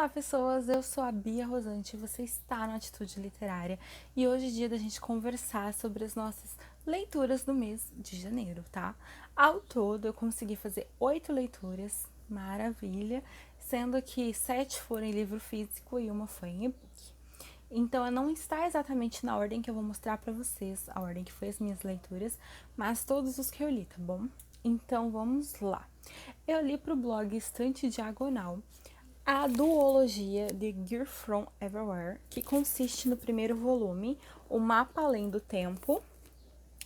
Olá, pessoas! Eu sou a Bia Rosante e você está no Atitude Literária. E hoje é dia da gente conversar sobre as nossas leituras do mês de janeiro, tá? Ao todo, eu consegui fazer 8 leituras, maravilha, sendo que 7 foram em livro físico e uma foi em e-book. Então, não está exatamente na ordem que eu vou mostrar pra vocês, a ordem que foi as minhas leituras, mas todos os que eu li, tá bom? Então, vamos lá. Eu li pro blog Estante Diagonal a duologia de Gear From Everywhere, que consiste no primeiro volume, O Mapa Além do Tempo.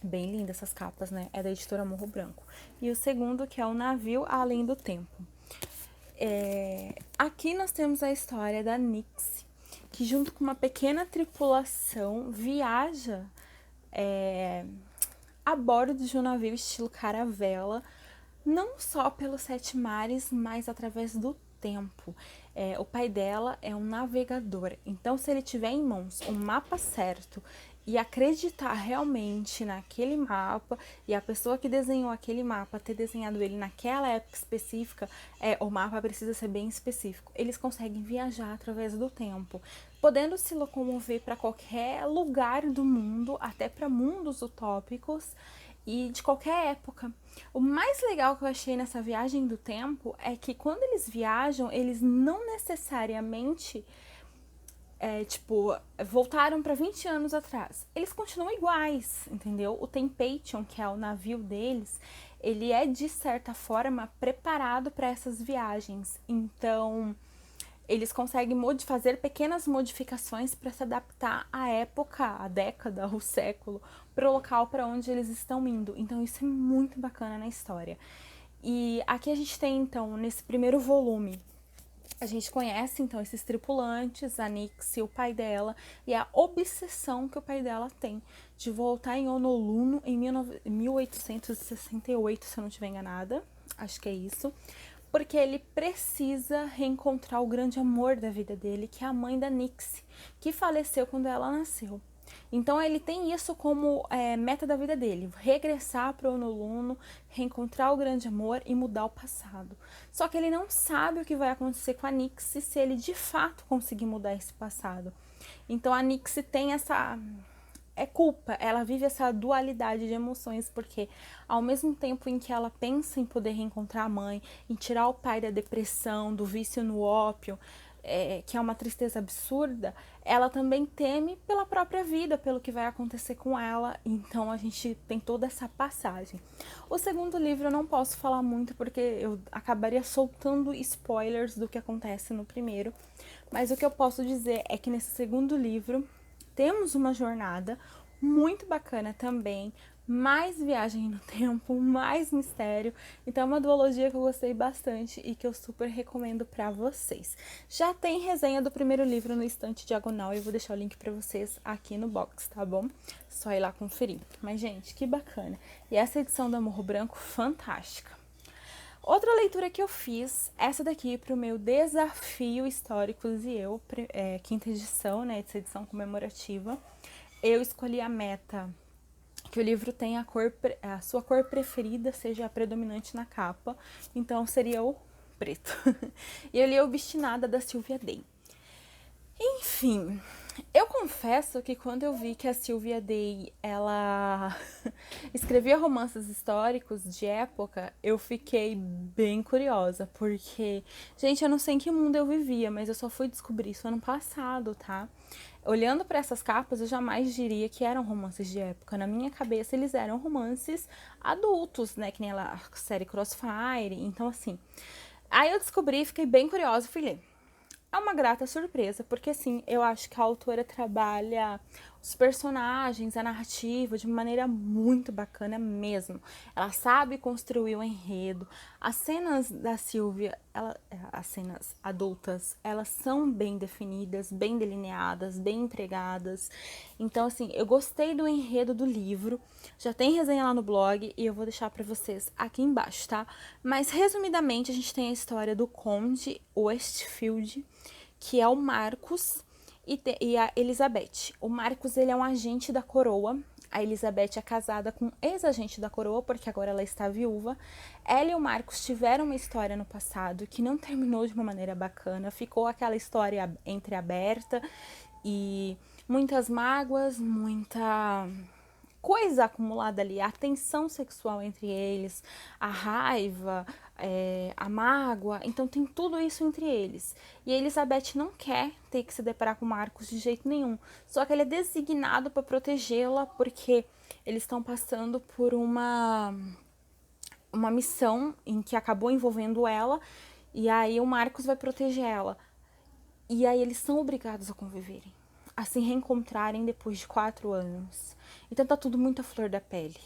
Bem linda essas capas, né? É da editora Morro Branco. E o segundo, que é O Navio Além do Tempo. Aqui nós temos a história da Nix, que junto com uma pequena tripulação viaja a bordo de um navio estilo caravela, não só pelos 7 mares, mas através do tempo. O pai dela é um navegador, então se ele tiver em mãos o mapa certo e acreditar realmente naquele mapa, e a pessoa que desenhou aquele mapa ter desenhado ele naquela época específica, o mapa precisa ser bem específico. Eles conseguem viajar através do tempo, podendo se locomover para qualquer lugar do mundo, até para mundos utópicos, e de qualquer época. O mais legal que eu achei nessa viagem do tempo é que quando eles viajam, eles não necessariamente voltaram para 20 anos atrás. Eles continuam iguais, entendeu? O Temptation, que é o navio deles, ele é de certa forma preparado para essas viagens. Então, eles conseguem fazer pequenas modificações para se adaptar à época, à década, ao século, para o local para onde eles estão indo. Então isso é muito bacana na história. E aqui a gente tem, então, nesse primeiro volume, a gente conhece, então, esses tripulantes, a Nix e o pai dela, e a obsessão que o pai dela tem de voltar em Honolulu em 1868, se eu não estiver enganada. Acho que é isso. Porque ele precisa reencontrar o grande amor da vida dele, que é a mãe da Nix, que faleceu quando ela nasceu. Então ele tem isso como meta da vida dele, regressar para o Honolulu, reencontrar o grande amor e mudar o passado. Só que ele não sabe o que vai acontecer com a Nix se ele de fato conseguir mudar esse passado. Então a Nix tem essa culpa, ela vive essa dualidade de emoções, porque ao mesmo tempo em que ela pensa em poder reencontrar a mãe, em tirar o pai da depressão, do vício no ópio, que é uma tristeza absurda, ela também teme pela própria vida, pelo que vai acontecer com ela. Então a gente tem toda essa passagem. O segundo livro eu não posso falar muito porque eu acabaria soltando spoilers do que acontece no primeiro, mas o que eu posso dizer é que nesse segundo livro temos uma jornada muito bacana também, mais viagem no tempo, mais mistério. Então é uma duologia que eu gostei bastante e que eu super recomendo pra vocês. Já tem resenha do primeiro livro no Estante Diagonal e eu vou deixar o link pra vocês aqui no box, tá bom? Só ir lá conferir. Mas, gente, que bacana. E essa edição da Morro Branco, fantástica. Outra leitura que eu fiz, essa daqui para o meu Desafio Históricos e Eu, quinta edição, né, essa edição comemorativa. Eu escolhi a meta que o livro tenha a sua cor preferida seja a predominante na capa, então seria o preto. E eu li Obstinada, da Sylvia Day. Enfim, eu confesso que quando eu vi que a Sylvia Day, ela escrevia romances históricos de época, eu fiquei bem curiosa, porque, gente, eu não sei em que mundo eu vivia, mas eu só fui descobrir isso ano passado, tá? Olhando para essas capas, eu jamais diria que eram romances de época. Na minha cabeça, eles eram romances adultos, né? Que nem a série Crossfire. Então, assim. Aí eu descobri, fiquei bem curiosa e fui ler. É uma grata surpresa, porque assim, eu acho que a autora trabalha os personagens, a narrativa de uma maneira muito bacana mesmo. Ela sabe construir o enredo. As cenas da Sylvia, as cenas adultas, elas são bem definidas, bem delineadas, bem empregadas. Então, assim, eu gostei do enredo do livro. Já tem resenha lá no blog e eu vou deixar pra vocês aqui embaixo, tá? Mas, resumidamente, a gente tem a história do Conde Westfield, que é o Marcos, e a Elizabeth. O Marcos, ele é um agente da coroa A Elizabeth é casada com um ex-agente da coroa, porque agora ela está viúva. Ela e o Marcos tiveram uma história no passado que não terminou de uma maneira bacana. Ficou aquela história entreaberta e muitas mágoas, muita coisa acumulada ali, a tensão sexual entre eles, a raiva, a mágoa, então tem tudo isso entre eles. E a Elizabeth não quer ter que se deparar com o Marcos de jeito nenhum, só que ele é designado para protegê-la porque eles estão passando por uma missão em que acabou envolvendo ela, e aí o Marcos vai proteger ela. E aí eles são obrigados a conviverem, a se reencontrarem depois de 4 anos. Então tá tudo muito à flor da pele,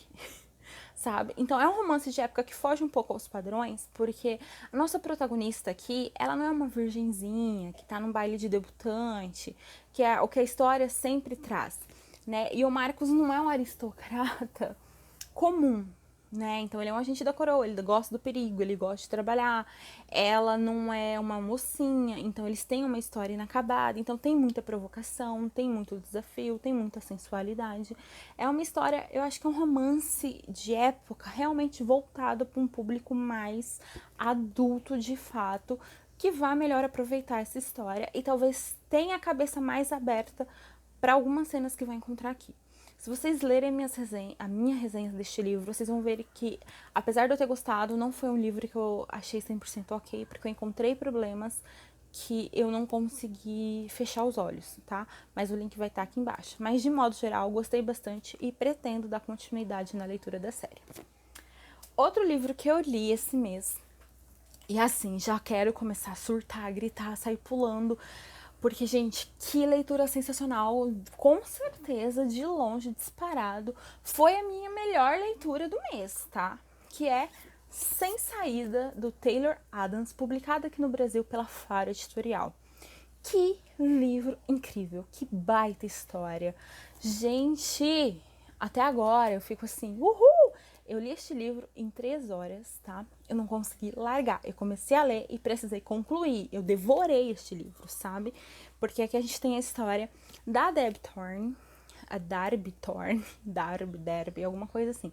sabe? Então é um romance de época que foge um pouco aos padrões, porque a nossa protagonista aqui, ela não é uma virgenzinha que tá num baile de debutante, que é o que a história sempre traz, né? E o Marcos não é um aristocrata comum, né? Então ele é um agente da coroa, ele gosta do perigo, ele gosta de trabalhar. Ela não é uma mocinha, então eles têm uma história inacabada, então tem muita provocação, tem muito desafio, tem muita sensualidade. É uma história, eu acho que é um romance de época realmente voltado para um público mais adulto de fato, que vá melhor aproveitar essa história e talvez tenha a cabeça mais aberta para algumas cenas que vai encontrar aqui. Se vocês lerem a minha resenha deste livro, vocês vão ver que, apesar de eu ter gostado, não foi um livro que eu achei 100% ok, porque eu encontrei problemas que eu não consegui fechar os olhos, tá? Mas o link vai estar aqui embaixo. Mas, de modo geral, gostei bastante e pretendo dar continuidade na leitura da série. Outro livro que eu li esse mês, e assim, já quero começar a surtar, gritar, sair pulando, porque, gente, que leitura sensacional. Com certeza, de longe, disparado, foi a minha melhor leitura do mês, tá? Que é Sem Saída, do Taylor Adams, publicado aqui no Brasil pela Faro Editorial. Que livro incrível, que baita história. Gente, até agora eu fico assim, uhul! Eu li este livro em 3 horas, tá? Eu não consegui largar. Eu comecei a ler e precisei concluir. Eu devorei este livro, sabe? Porque aqui a gente tem a história da Deb Thorne, a Darby Thorne, Darby, alguma coisa assim.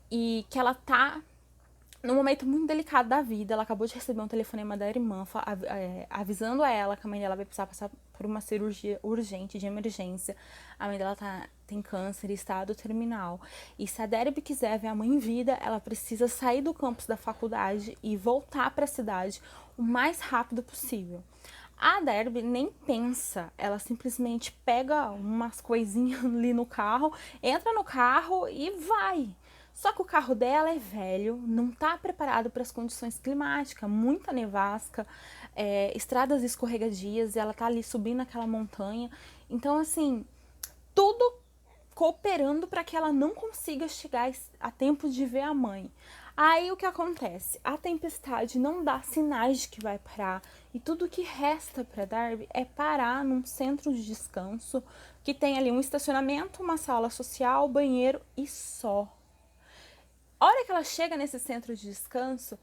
E que ela tá num momento muito delicado da vida. Ela acabou de receber um telefonema da irmã avisando a ela que a mãe dela vai precisar passar por uma cirurgia urgente, de emergência. A mãe dela tem câncer e estado terminal. E se a Derby quiser ver a mãe em vida, ela precisa sair do campus da faculdade e voltar para a cidade o mais rápido possível. A Derby nem pensa, ela simplesmente pega umas coisinhas ali no carro, entra no carro e vai. Só que o carro dela é velho, não está preparado para as condições climáticas, muita nevasca, estradas escorregadias, e ela tá ali subindo aquela montanha. Então, assim, tudo cooperando para que ela não consiga chegar a tempo de ver a mãe. Aí o que acontece? A tempestade não dá sinais de que vai parar, e tudo que resta para Darby é parar num centro de descanso que tem ali um estacionamento, uma sala social, banheiro e só. A hora que ela chega nesse centro de descanso,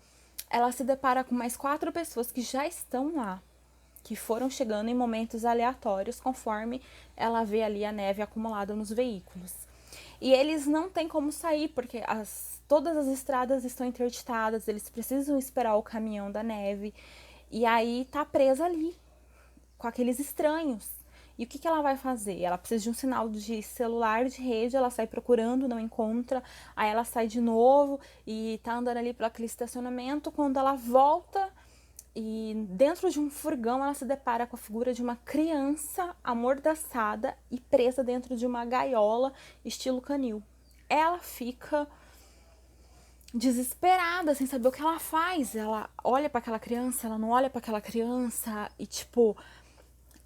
ela se depara com mais 4 pessoas que já estão lá, que foram chegando em momentos aleatórios, conforme ela vê ali a neve acumulada nos veículos. E eles não têm como sair, porque todas as estradas estão interditadas, eles precisam esperar o caminhão da neve, e aí tá presa ali, com aqueles estranhos. E o que ela vai fazer? Ela precisa de um sinal de celular, de rede, ela sai procurando, não encontra, aí ela sai de novo e tá andando ali por aquele estacionamento. Quando ela volta e dentro de um furgão, ela se depara com a figura de uma criança amordaçada e presa dentro de uma gaiola estilo canil. Ela fica desesperada, sem saber o que ela faz. Ela olha para aquela criança, ela não olha para aquela criança e tipo,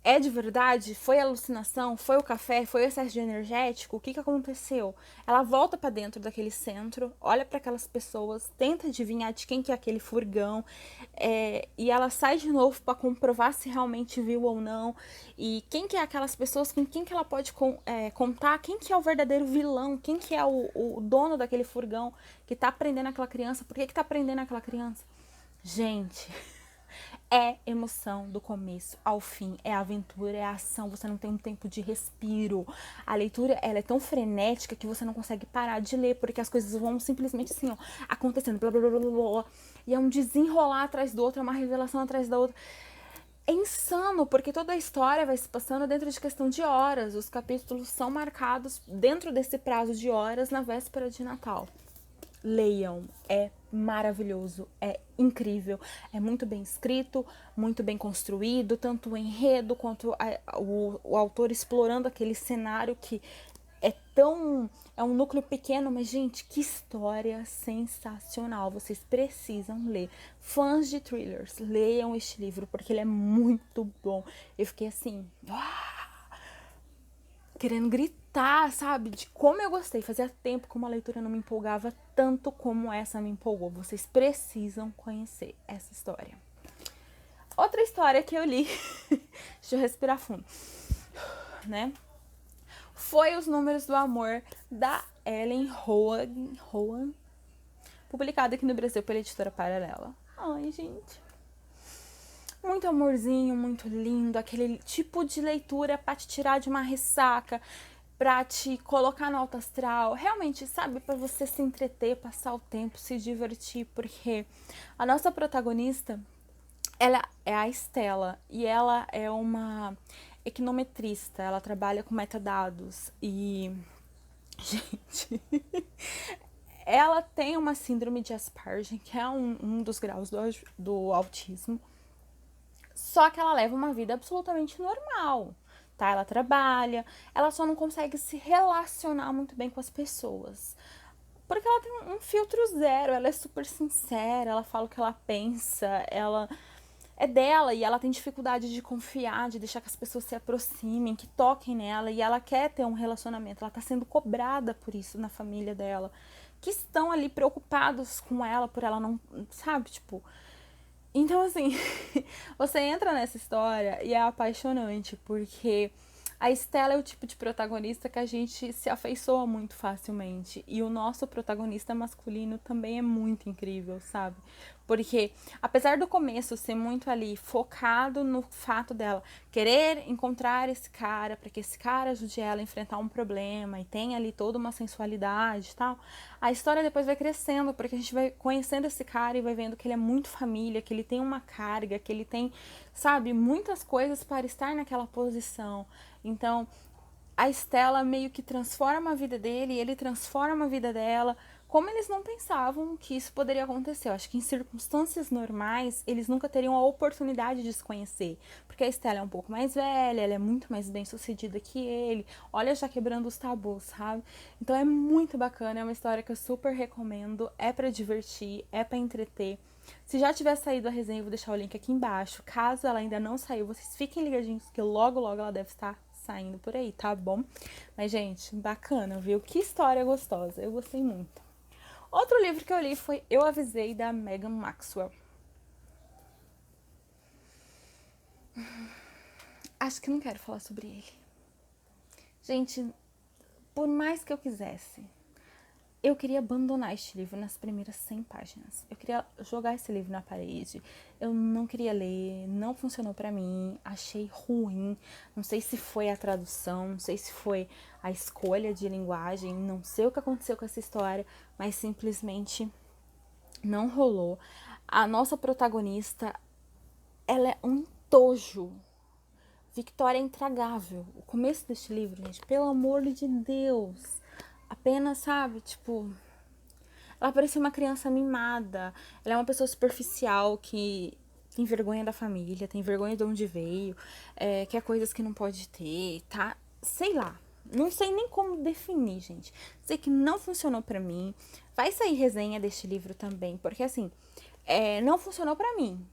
é de verdade? Foi alucinação? Foi o café? Foi o excesso de energético? O que aconteceu? Ela volta para dentro daquele centro, olha para aquelas pessoas, tenta adivinhar de quem que é aquele furgão, e ela sai de novo para comprovar se realmente viu ou não, e quem que é aquelas pessoas, com quem que ela pode contar, quem que é o verdadeiro vilão, quem que é o dono daquele furgão que tá prendendo aquela criança, por que tá prendendo aquela criança? Gente... é emoção do começo ao fim, é aventura, é ação, você não tem um tempo de respiro. A leitura, ela é tão frenética que você não consegue parar de ler, porque as coisas vão simplesmente assim, ó, acontecendo, blá, blá, blá, blá, blá, e é um desenrolar atrás do outro, é uma revelação atrás da outra. É insano, porque toda a história vai se passando dentro de questão de horas. Os capítulos são marcados dentro desse prazo de horas na véspera de Natal. Leiam, é maravilhoso, é incrível, é muito bem escrito, muito bem construído, tanto o enredo quanto o autor explorando aquele cenário que é um núcleo pequeno, mas gente, que história sensacional, vocês precisam ler. Fãs de thrillers, leiam este livro, porque ele é muito bom. Eu fiquei assim, querendo gritar, sabe? De como eu gostei. Fazia tempo que uma leitura não me empolgava tanto como essa me empolgou. Vocês precisam conhecer essa história. Outra história que eu li, deixa eu respirar fundo, né? Foi Os Números do Amor, da Ellen Hoan, publicada aqui no Brasil pela Editora Paralela. Ai, gente. Muito amorzinho, muito lindo, aquele tipo de leitura pra te tirar de uma ressaca, pra te colocar no alto astral, realmente, sabe, pra você se entreter, passar o tempo, se divertir, porque a nossa protagonista, ela é a Estela, e ela é uma econometrista, ela trabalha com metadados, e, gente, ela tem uma síndrome de Asperger, que é um dos graus do autismo, só que ela leva uma vida absolutamente normal, tá? Ela trabalha, ela só não consegue se relacionar muito bem com as pessoas. Porque ela tem um filtro zero, ela é super sincera, ela fala o que ela pensa, ela é dela e ela tem dificuldade de confiar, de deixar que as pessoas se aproximem, que toquem nela, e ela quer ter um relacionamento, ela tá sendo cobrada por isso na família dela, que estão ali preocupados com ela, por ela não, sabe, tipo, então, assim, você entra nessa história e é apaixonante, porque a Estela é o tipo de protagonista que a gente se afeiçoa muito facilmente. E o nosso protagonista masculino também é muito incrível, sabe? Porque, apesar do começo ser muito ali focado no fato dela querer encontrar esse cara, para que esse cara ajude ela a enfrentar um problema e tem ali toda uma sensualidade e tal, a história depois vai crescendo, porque a gente vai conhecendo esse cara e vai vendo que ele é muito família, que ele tem uma carga, que ele tem, sabe, muitas coisas para estar naquela posição. Então, a Estela meio que transforma a vida dele e ele transforma a vida dela, como eles não pensavam que isso poderia acontecer. Eu acho que em circunstâncias normais, eles nunca teriam a oportunidade de se conhecer. Porque a Estela é um pouco mais velha, ela é muito mais bem sucedida que ele. Olha, já quebrando os tabus, sabe? Então é muito bacana, é uma história que eu super recomendo. É pra divertir, é pra entreter. Se já tiver saído a resenha, eu vou deixar o link aqui embaixo. Caso ela ainda não saiu, vocês fiquem ligadinhos que logo, logo ela deve estar saindo por aí, tá bom? Mas, gente, bacana, viu? Que história gostosa. Eu gostei muito. Outro livro que eu li foi Eu Avisei, da Megan Maxwell. Acho que não quero falar sobre ele. Gente, por mais que eu quisesse, eu queria abandonar este livro nas primeiras 100 páginas. Eu queria jogar esse livro na parede. Eu não queria ler, não funcionou pra mim, achei ruim. Não sei se foi a tradução, não sei se foi a escolha de linguagem, não sei o que aconteceu com essa história, mas simplesmente não rolou. A nossa protagonista, ela é um tojo. Victoria é intragável. O começo deste livro, gente, pelo amor de Deus. Apenas, sabe, tipo, ela parecia uma criança mimada. Ela é uma pessoa superficial que tem vergonha da família, tem vergonha de onde veio, quer coisas que não pode ter, tá? Sei lá. Não sei nem como definir, gente. Sei que não funcionou pra mim. Vai sair resenha deste livro também, porque assim, não funcionou pra mim,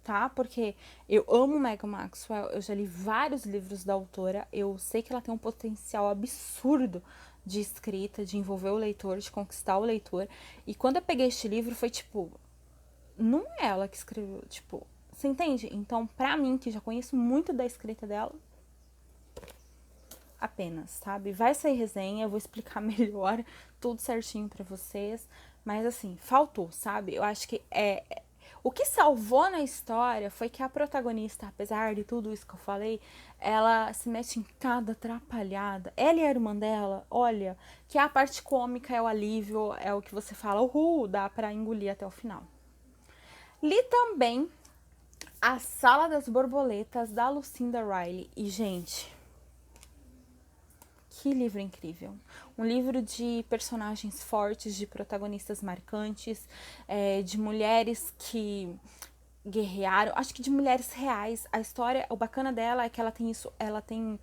tá? Porque eu amo Megan Maxwell, eu já li vários livros da autora, eu sei que ela tem um potencial absurdo de escrita, de envolver o leitor, de conquistar o leitor. E quando eu peguei este livro, foi tipo, não é ela que escreveu, tipo, você entende? Então, pra mim, que já conheço muito da escrita dela, apenas, sabe? Vai sair resenha, eu vou explicar melhor, tudo certinho pra vocês. Mas assim, faltou, sabe? Eu acho que O que salvou na história foi que a protagonista, apesar de tudo isso que eu falei, ela se mete em cada atrapalhada. Ela e a irmã dela, olha, que a parte cômica é o alívio, é o que você fala, uhul, dá pra engolir até o final. Li também A Sala das Borboletas, da Lucinda Riley. E, gente, que livro incrível. Um livro de personagens fortes, de protagonistas marcantes, de mulheres que guerrearam, acho que de mulheres reais. A história, o bacana dela é que ela tem isso, ela tem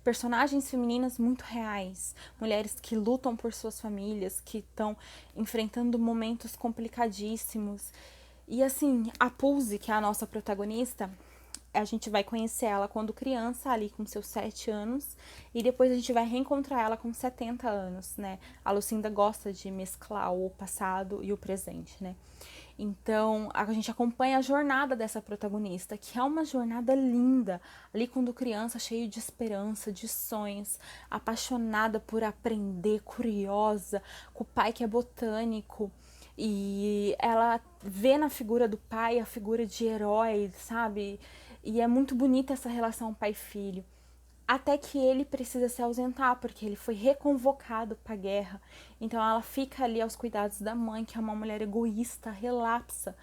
personagens femininas muito reais, mulheres que lutam por suas famílias, que estão enfrentando momentos complicadíssimos. E assim, a Pulse, que é a nossa protagonista, a gente vai conhecer ela quando criança, ali com seus 7 anos, e depois a gente vai reencontrar ela com 70 anos, né? A Lucinda gosta de mesclar o passado e o presente, né? Então, a gente acompanha a jornada dessa protagonista, que é uma jornada linda, ali quando criança, cheia de esperança, de sonhos, apaixonada por aprender, curiosa, com o pai que é botânico, e ela vê na figura do pai a figura de herói, sabe? E é muito bonita essa relação pai-filho. Até que ele precisa se ausentar, porque ele foi reconvocado para a guerra. Então ela fica ali aos cuidados da mãe, que é uma mulher egoísta, relapsa,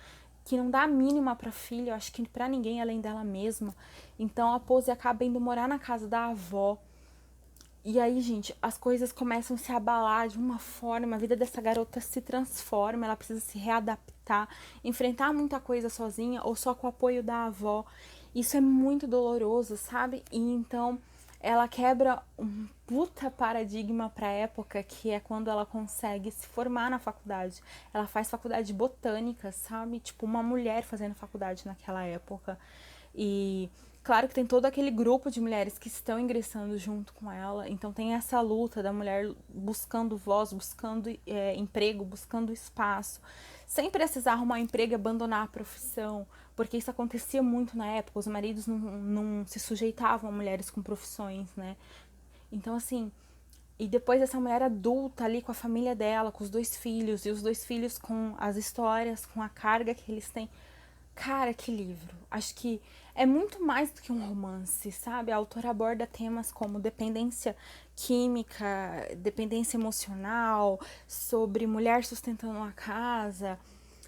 que não dá a mínima para a filha, eu acho que para ninguém além dela mesma. Então a Pose acaba indo morar na casa da avó. E aí, gente, as coisas começam a se abalar de uma forma, a vida dessa garota se transforma, ela precisa se readaptar, enfrentar muita coisa sozinha ou só com o apoio da avó. Isso é muito doloroso, sabe? E então ela quebra um puta paradigma pra época, que é quando ela consegue se formar na faculdade. Ela faz faculdade de botânica, sabe? Tipo, uma mulher fazendo faculdade naquela época. E claro que tem todo aquele grupo de mulheres que estão ingressando junto com ela. Então tem essa luta da mulher buscando voz, buscando emprego, buscando espaço, sem precisar arrumar um emprego e abandonar a profissão, porque isso acontecia muito na época. Os maridos não se sujeitavam a mulheres com profissões, né? Então, assim, e depois essa mulher adulta ali com a família dela, com os 2 filhos, e os 2 filhos com as histórias, com a carga que eles têm. Cara, que livro. Acho que é muito mais do que um romance, sabe? A autora aborda temas como dependência química, dependência emocional, sobre mulher sustentando uma casa,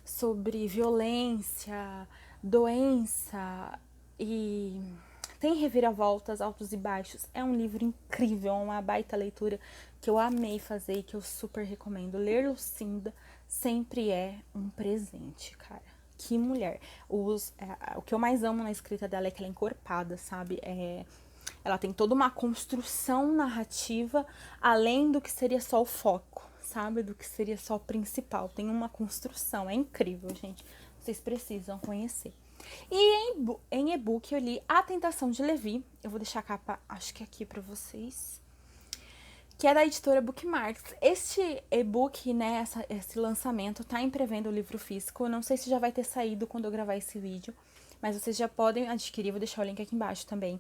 sobre violência, doença e tem reviravoltas, altos e baixos. É um livro incrível, uma baita leitura que eu amei fazer e que eu super recomendo. Ler Lucinda sempre é um presente, cara. Que mulher. O que eu mais amo na escrita dela é que ela é encorpada, sabe? Ela tem toda uma construção narrativa, além do que seria só o foco, sabe? Do que seria só o principal. Tem uma construção. É incrível, gente. Vocês precisam conhecer. E em e-book eu li A Tentação de Levi. Eu vou deixar a capa, acho que aqui pra vocês. Que é da editora Bookmarks. Este e-book, né, esse lançamento, tá em pré-venda o livro físico. Eu não sei se já vai ter saído quando eu gravar esse vídeo, mas vocês já podem adquirir, vou deixar o link aqui embaixo também.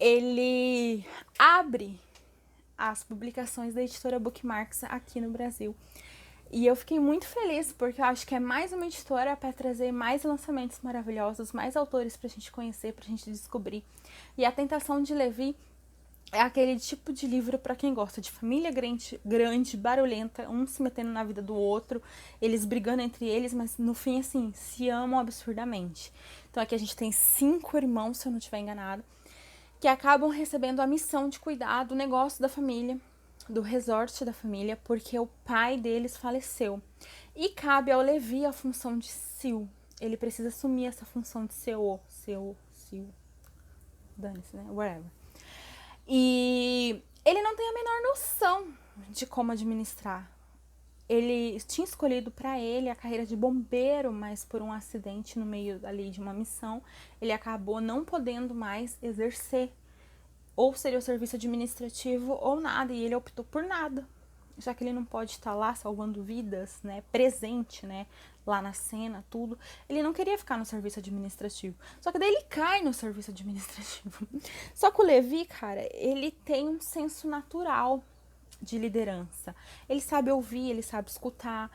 Ele abre as publicações da editora Bookmarks aqui no Brasil. E eu fiquei muito feliz, porque eu acho que é mais uma editora para trazer mais lançamentos maravilhosos, mais autores pra gente conhecer, pra gente descobrir. E A Tentação de Levi é aquele tipo de livro para quem gosta de família grande, barulhenta, um se metendo na vida do outro, eles brigando entre eles, mas no fim, assim, se amam absurdamente. Então aqui a gente tem 5 irmãos, se eu não estiver enganado, que acabam recebendo a missão de cuidar do negócio da família, do resort da família, porque o pai deles faleceu. E cabe ao Levi a função de Sil. Ele precisa assumir essa função de CEO, dane-se, né? Whatever. E ele não tem a menor noção de como administrar. Ele tinha escolhido para ele a carreira de bombeiro, mas por um acidente no meio ali de uma missão, ele acabou não podendo mais exercer. Ou seria o serviço administrativo ou nada, e ele optou por nada. Já que ele não pode estar lá salvando vidas, né, presente, né, lá na cena, tudo. Ele não queria ficar no serviço administrativo. Só que daí ele cai no serviço administrativo. Só que o Levi, cara, ele tem um senso natural de liderança. Ele sabe ouvir, ele sabe escutar.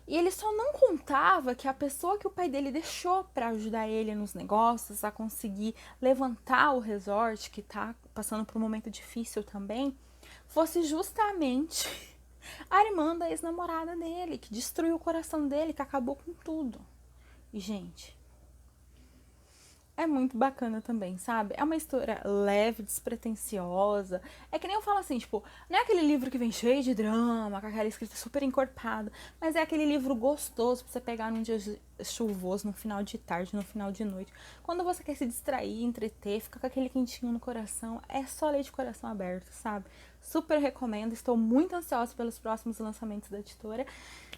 E ele só não contava que a pessoa que o pai dele deixou para ajudar ele nos negócios, a conseguir levantar o resort, que tá passando por um momento difícil também, fosse justamente a irmã da ex-namorada dele, que destruiu o coração dele, que acabou com tudo. E, gente, é muito bacana também, sabe? É uma história leve, despretensiosa. É que nem eu falo assim, tipo, não é aquele livro que vem cheio de drama, com aquela escrita super encorpada, mas é aquele livro gostoso pra você pegar num dia chuvoso, no final de tarde, no final de noite. Quando você quer se distrair, entreter, fica com aquele quentinho no coração, é só ler de coração aberto, sabe? Super recomendo, estou muito ansiosa pelos próximos lançamentos da editora.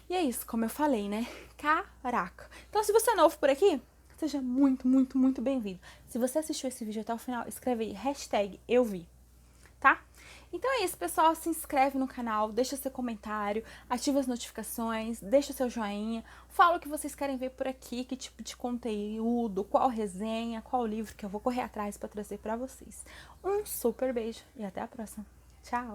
E é isso, como eu falei, né? Caraca! Então, se você é novo por aqui, seja muito, muito, muito bem-vindo. Se você assistiu esse vídeo até o final, escreve aí, #euvi, tá? Então é isso, pessoal. Se inscreve no canal, deixa seu comentário, ativa as notificações, deixa seu joinha, fala o que vocês querem ver por aqui, que tipo de conteúdo, qual resenha, qual livro que eu vou correr atrás para trazer para vocês. Um super beijo e até a próxima. Tchau!